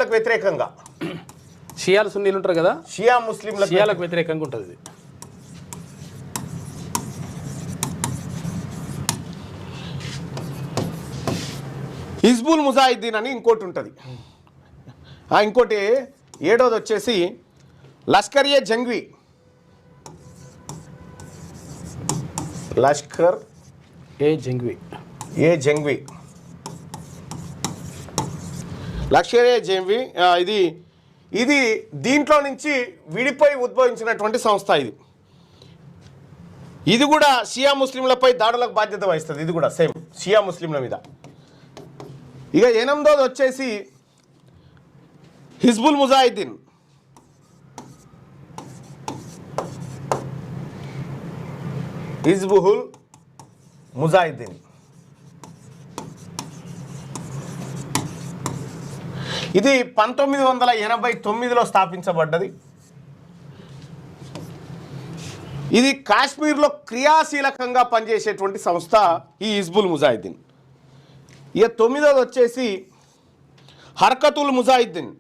ముస్లింలకు వ్యతిరేకంగా, షియాలు సున్నీలు ఉంటారు కదా, షియాలకు వ్యతిరేకంగా ఉంటుంది ఇది. హిజ్బుల్ ముజాహిద్దీన్ అని ఇంకోటి ఉంటుంది. ఇంకోటి 7వది వచ్చేసి లష్కర్-ఏ జంగ్వీ. లష్కర్-ఏ-జంగ్వీ. లష్కర్-ఏ-జంగ్వీ ఇది దీంట్లో నుంచి విడిపోయి ఉద్భవించినటువంటి సంస్థ. ఇది కూడా షియా ముస్లింలపై దాడులకు బాధ్యత వహిస్తుంది. ఇది కూడా సేమ్ షియా ముస్లింల మీద. ఇక 8వది వచ్చేసి హిజ్బుల్ ముజాహిద్దీన్. హిజ్బుల్ ముజాహిద్దీన్ ఇది 1989లో స్థాపించబడ్డది. ఇది కాశ్మీర్లో క్రియాశీలకంగా పనిచేసేటువంటి సంస్థ ఈ హిజ్బుల్ ముజాహిద్దీన్. ఇక 9వది వచ్చేసి హర్కతుల్ ముజాహిద్దీన్.